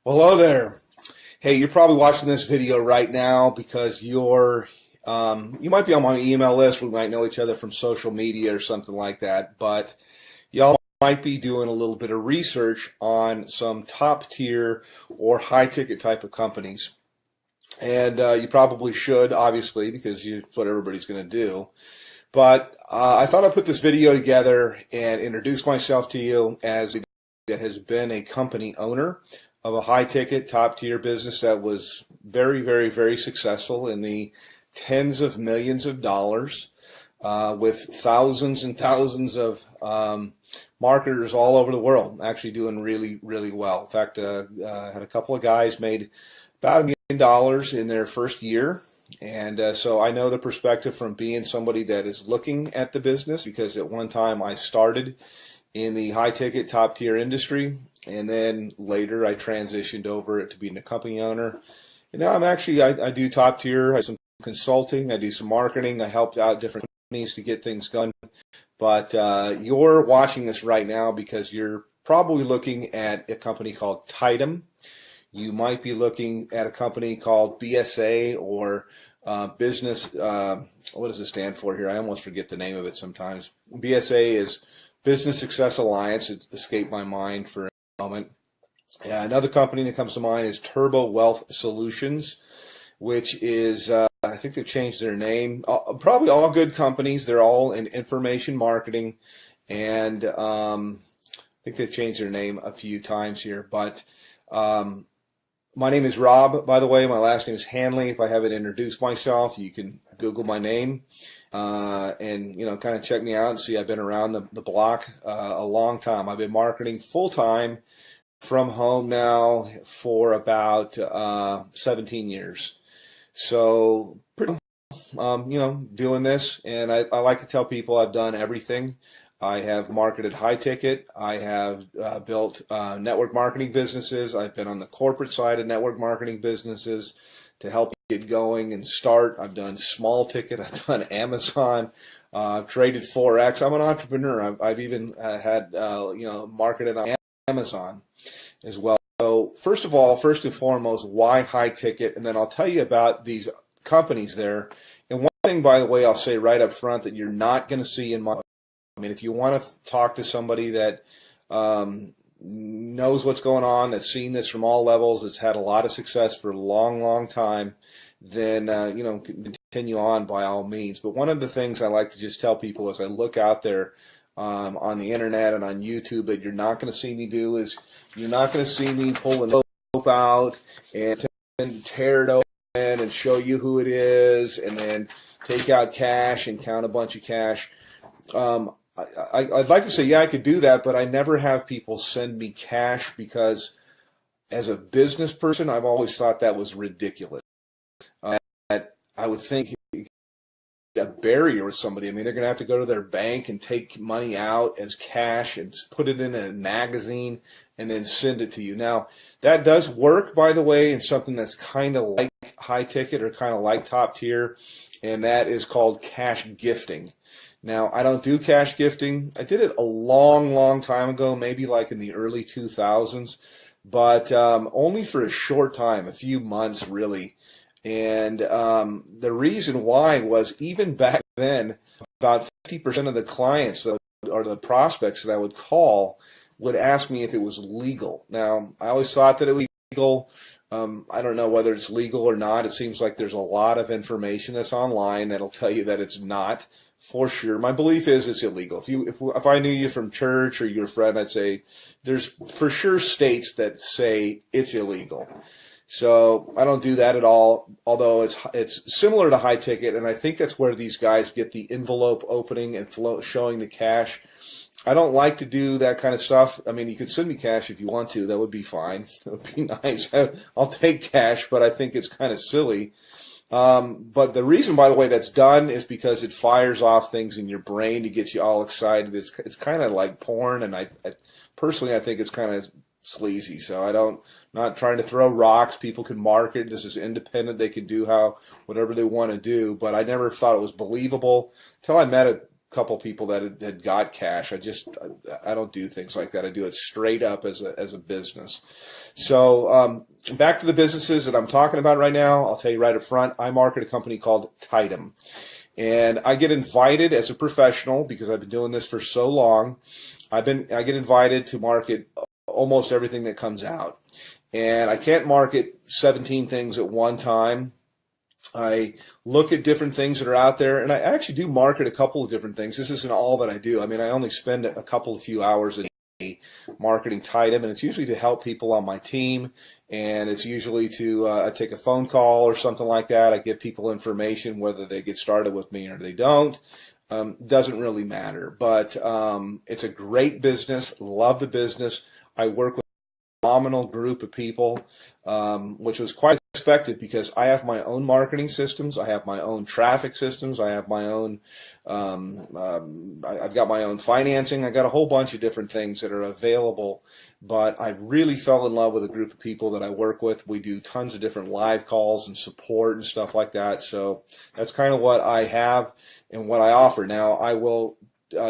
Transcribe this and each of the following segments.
Hello there. Hey, you're probably watching this video right now because you might be on my email list. We might know each other from social media or something like that, but y'all might be doing a little bit of research on some top tier or high ticket type of companies. And you probably should, obviously, because it's what everybody's going to do. But I thought I'd put this video together and introduce myself to you as that has been a company owner of a high-ticket, top-tier business that was very, very, very successful in the tens of millions of dollars with thousands and thousands of marketers all over the world, actually doing really, really well. In fact, I had a couple of guys made about $1 million in their first year. And so I know the perspective from being somebody that is looking at the business, because at one time I started in the high-ticket, top-tier industry, and then later I transitioned over to being a company owner. And now I do top-tier, I do some consulting, I do some marketing, I helped out different companies to get things going. But you're watching this right now because you're probably looking at a company called Tidem. You might be looking at a company called BSA or business, what does it stand for here? I almost forget the name of it sometimes. BSA is Business Success Alliance. It escaped my mind for a moment. Another company that comes to mind is Turbo Wealth Solutions, which is, I think they've changed their name. Probably all good companies. They're all in information marketing. And I think they've changed their name a few times here. But my name is Rob, by the way. My last name is Hanley. If I haven't introduced myself, you can Google my name and kind of check me out and see. I've been around the block a long time. I've been marketing full time from home now for about 17 years. So pretty, doing this, and I like to tell people I've done everything. I have marketed high ticket. I have built network marketing businesses. I've been on the corporate side of network marketing businesses to help get going and start. I've done small ticket. I've done Amazon. I've traded Forex. I'm an entrepreneur. I've even had marketed on Amazon as well. So first and foremost, why high ticket? And then I'll tell you about these companies there. And one thing, by the way, I'll say right up front that you're not going to see in my. I mean, if you want to talk to somebody that knows what's going on, that's seen this from all levels, that's had a lot of success for a long, long time, then, continue on by all means. But one of the things I like to just tell people as I look out there on the internet and on YouTube that you're not going to see me do is you're not going to see me pull an envelope out and tear it open and show you who it is and then take out cash and count a bunch of cash. I'd like to say, yeah, I could do that, but I never have people send me cash because as a business person, I've always thought that was ridiculous. That I would think a barrier with somebody. I mean, they're going to have to go to their bank and take money out as cash and put it in a magazine and then send it to you. Now, that does work, by the way, in something that's kind of like high ticket or kind of like top tier, and that is called cash gifting. Now, I don't do cash gifting. I did it a long, long time ago, maybe like in the early 2000s, but only for a short time, a few months really. And the reason why was even back then, about 50% of the clients or the prospects that I would call would ask me if it was legal. Now, I always thought that it was legal. I don't know whether it's legal or not. It seems like there's a lot of information that's online that'll tell you that it's not. For sure. My belief is it's illegal. If I knew you from church or you're a friend, I'd say there's for sure states that say it's illegal. So I don't do that at all, although it's similar to high ticket, and I think that's where these guys get the envelope opening and showing the cash. I don't like to do that kind of stuff. I mean, you could send me cash if you want to. That would be fine. That would be nice. I'll take cash, but I think it's kind of silly. But the reason, by the way, that's done is because it fires off things in your brain to get you all excited. It's kind of like porn, and I personally I think it's kind of sleazy. So not trying to throw rocks. People can market. This is independent. They can do whatever they want to do. But I never thought it was believable until I met couple people that had got cash. I don't do things like that. I do it straight up as a business. So back to the businesses that I'm talking about right now. I'll tell you right up front, I market a company called Tidem. And I get invited as a professional, because I've been doing this for so long. I get invited to market almost everything that comes out. And I can't market 17 things at one time. I look at different things that are out there, and I actually do market a couple of different things. This isn't all that I do. I mean, I only spend a few hours a day marketing Tidem, and it's usually to help people on my team, and it's usually to I take a phone call or something like that. I give people information, whether they get started with me or they don't. Doesn't really matter, but it's a great business. Love the business. I work with a phenomenal group of people, which was quite expected, because I have my own marketing systems, I have my own traffic systems, I have my own, I've got my own financing, I got a whole bunch of different things that are available. But I really fell in love with a group of people that I work with. We do tons of different live calls and support and stuff like that. So that's kind of what I have and what I offer. Now, I will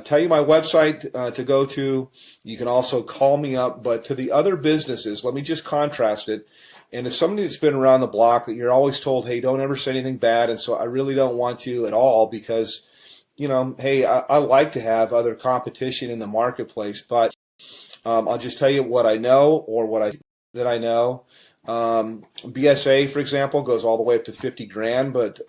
tell you my website to go to. You can also call me up. But to the other businesses, let me just contrast it. And as somebody that's been around the block, you're always told, hey, don't ever say anything bad. And so I really don't want to at all, because, you know, hey, I like to have other competition in the marketplace. But I'll just tell you what I know, or that I know. BSA, for example, goes all the way up to 50 grand, but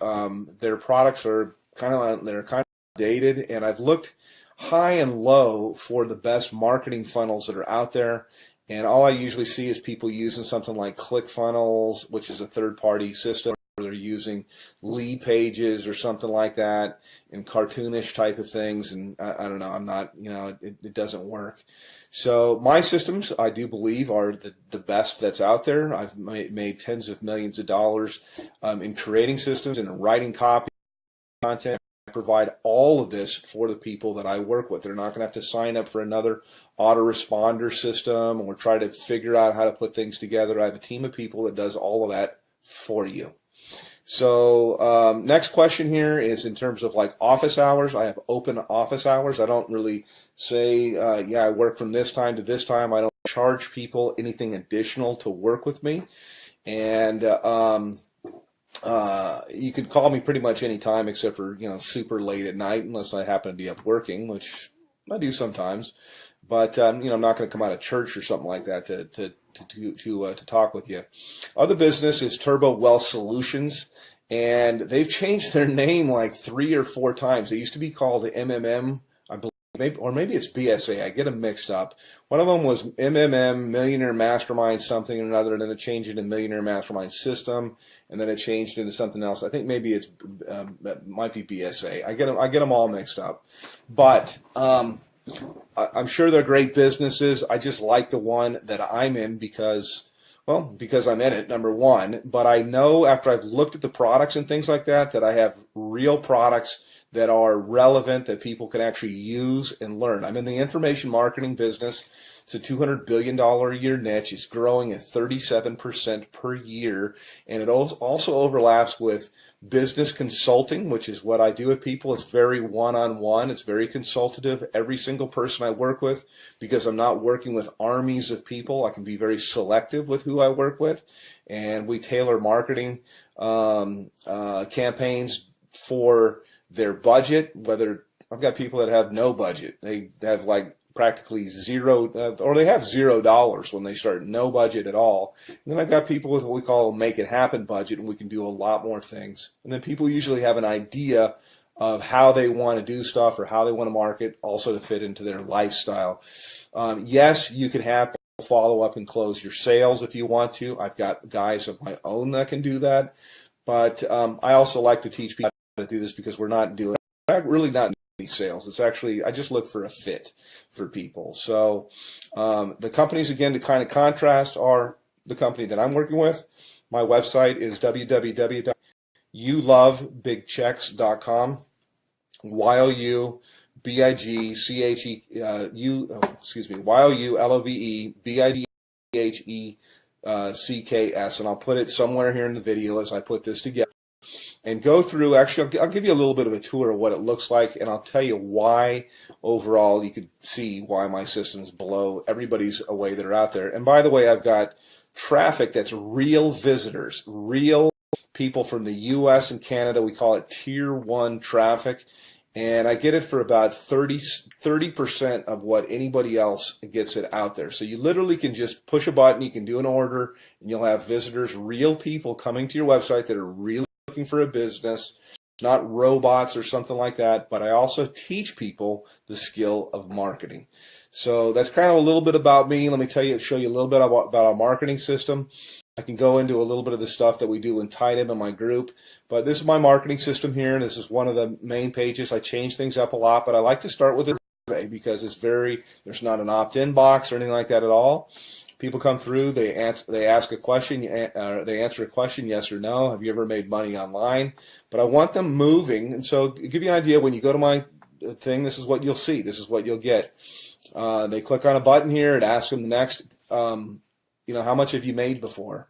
their products are kind of dated. And I've looked high and low for the best marketing funnels that are out there. And all I usually see is people using something like ClickFunnels, which is a third-party system, or they're using lead pages or something like that, and cartoonish type of things. And I don't know, I'm not, you know, it doesn't work. So my systems, I do believe, are the best that's out there. I've made tens of millions of dollars in creating systems and writing copy, content. I provide all of this for the people that I work with. They're not going to have to sign up for another autoresponder system or try to figure out how to put things together. I have a team of people that does all of that for you. So next question here is in terms of like office hours. I have open office hours. I don't really say, yeah, I work from this time to this time. I don't charge people anything additional to work with me. And you can call me pretty much any time except for, you know, super late at night, unless I happen to be up working, which I do sometimes. But you know, I'm not going to come out of church or something like that to talk with you. Other business is Turbo Wealth Solutions, and they've changed their name like 3 or 4 times. They used to be called MMM, I believe, or maybe it's BSA. I get them mixed up. One of them was MMM, Millionaire Mastermind something or another, and then it changed into Millionaire Mastermind System, and then it changed into something else. I think maybe it's might be BSA. I get them all mixed up, but I'm sure they're great businesses. I just like the one that I'm in because I'm in it, number one. But I know after I've looked at the products and things like that, that I have real products that are relevant, that people can actually use and learn. I'm in the information marketing business. It's a $200 billion a year niche. It's growing at 37% per year. And it also overlaps with business consulting, which is what I do with people. It's very one-on-one. It's very consultative. Every single person I work with, because I'm not working with armies of people, I can be very selective with who I work with. And we tailor marketing campaigns for their budget. Whether I've got people that have no budget. They have like practically zero, or they have $0 when they start, no budget at all. And then I've got people with what we call a make it happen budget, and we can do a lot more things. And then people usually have an idea of how they want to do stuff or how they want to market, also to fit into their lifestyle. Yes, you can have people follow up and close your sales if you want to. I've got guys of my own that can do that. But I also like to teach people how to do this, because we're not really not any sales. It's actually, I just look for a fit for people. So the companies, again, to kind of contrast, are the company that I'm working with. My website is www.youlovebigchecks.com. YOULOVEBIGCHECKS, and I'll put it somewhere here in the video as I put this together. and go through. Actually, I'll give you a little bit of a tour of what it looks like, and I'll tell you why overall you could see why my system's below everybody's away that are out there. And by the way, I've got traffic that's real visitors, real people from the U.S. and Canada. We call it Tier 1 traffic. And I get it for about 30% of what anybody else gets it out there. So you literally can just push a button, you can do an order, and you'll have visitors, real people coming to your website that are really looking for a business, not robots or something like that. But I also teach people the skill of marketing. So that's kind of a little bit about me. Let me show you a little bit about our marketing system. I can go into a little bit of the stuff that we do in Tidem in my group, but this is my marketing system here, and this is one of the main pages. I change things up a lot, but I like to start with a survey because there's not an opt-in box or anything like that at all. People come through, they ask a question, they answer a question, yes or no. Have you ever made money online? But I want them moving, and so to give you an idea, when you go to my thing, this is what you'll see. This is what you'll get. They click on a button here. It asks them the next. How much have you made before?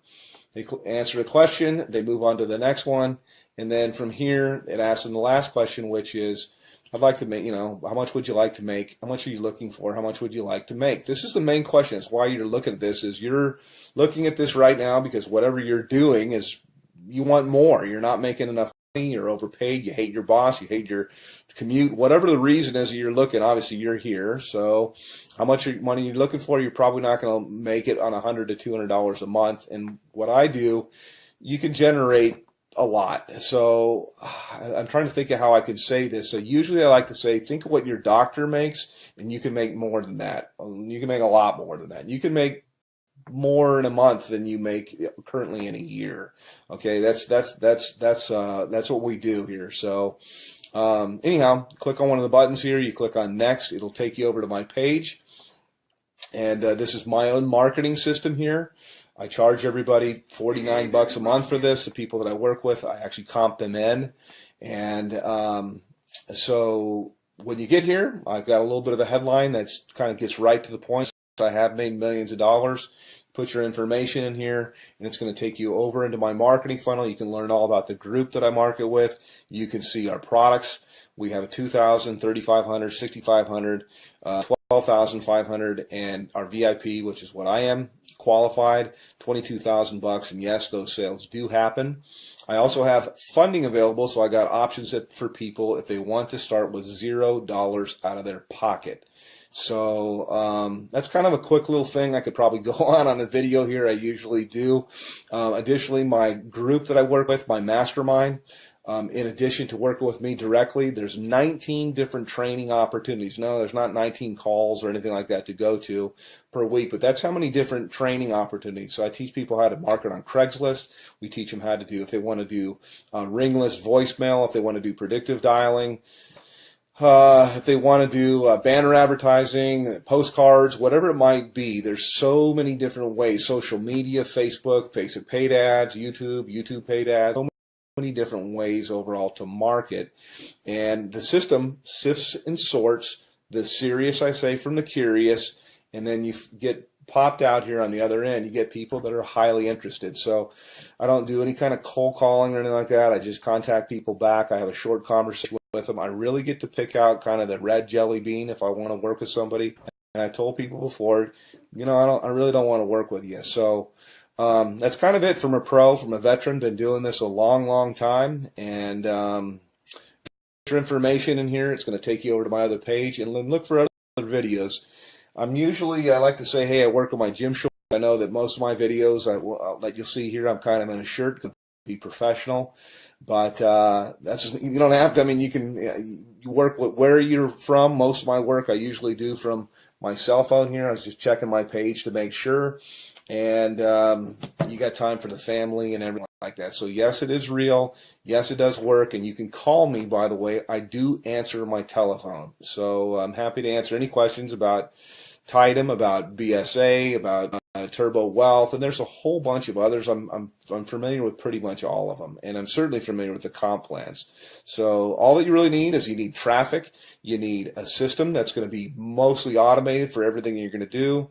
They answer a question, they move on to the next one, and then from here, it asks them the last question, which is, I'd like to make, how much would you like to make? How much are you looking for? How much would you like to make? This is the main question. It's why you're looking at this, is you're looking at this right now because whatever you're doing is you want more. You're not making enough money, you're overpaid, you hate your boss, you hate your commute, whatever the reason is that you're looking. Obviously you're here, so how much money you're looking for, you're probably not going to make it on $100 to $200 a month. And what I do, you can generate a lot. So I'm trying to think of how I could say this. So usually I like to say, think of what your doctor makes, and you can make more than that. You can make a lot more than that. You can make more in a month than you make currently in a year. Okay, that's what we do here. So anyhow, click on one of the buttons here. You click on next. It'll take you over to my page. And this is my own marketing system here. I charge everybody $49 a month for this. The people that I work with, I actually comp them in. And so when you get here, I've got a little bit of a headline that kind of gets right to the point. I have made millions of dollars. Put your information in here, and it's going to take you over into my marketing funnel. You can learn all about the group that I market with. You can see our products. We have a $2,000, $3,500, $6,500, $12,500, and our VIP, which is what I am, qualified, $22,000. And yes, those sales do happen. I also have funding available, so I got options for people if they want to start with $0 out of their pocket. So that's kind of a quick little thing. I could probably go on a video here. I usually do. Additionally, my group that I work with, my mastermind, in addition to working with me directly, there's 19 different training opportunities. No, there's not 19 calls or anything like that to go to per week, but that's how many different training opportunities. So I teach people how to market on Craigslist. We teach them how to do, if they want to do ringless voicemail, if they want to do predictive dialing, if they want to do banner advertising, postcards, whatever it might be. There's so many different ways. Social media, Facebook, Facebook paid ads, YouTube paid ads. So many different ways overall to market. And the system sifts and sorts the serious, I say, from the curious. And then you get popped out here on the other end. You get people that are highly interested. So I don't do any kind of cold calling or anything like that. I just contact people back. I have a short conversation with them. I really get to pick out kind of the red jelly bean if I want to work with somebody. And I told people before, I really don't want to work with you. So that's kind of it from a pro, from a veteran. Been doing this a long, long time. And your information in here. It's going to take you over to my other page and look for other videos. I like to say, hey, I work on my gym shorts. I know that most of my videos that you'll see here, I'm kind of in a shirt to be professional. But you don't have to. I mean, you work with where you're from. Most of my work I usually do from my cell phone here. I was just checking my page to make sure. And you got time for the family and everything like that. So yes, it is real. Yes, it does work. And you can call me, by the way. I do answer my telephone. So I'm happy to answer any questions about Tidem, about BSA, about Turbo Wealth, and there's a whole bunch of others. I'm familiar with pretty much all of them, and I'm certainly familiar with the comp plans. So all that you really need is you need traffic. You need a system that's going to be mostly automated for everything you're going to do.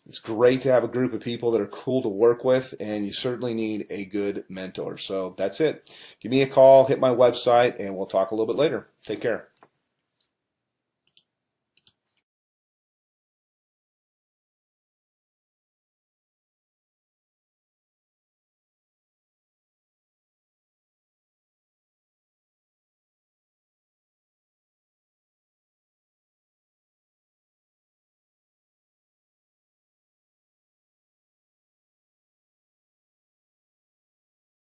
It's great to have a group of people that are cool to work with, and you certainly need a good mentor. So that's it. Give me a call, hit my website, and we'll talk a little bit later. Take care.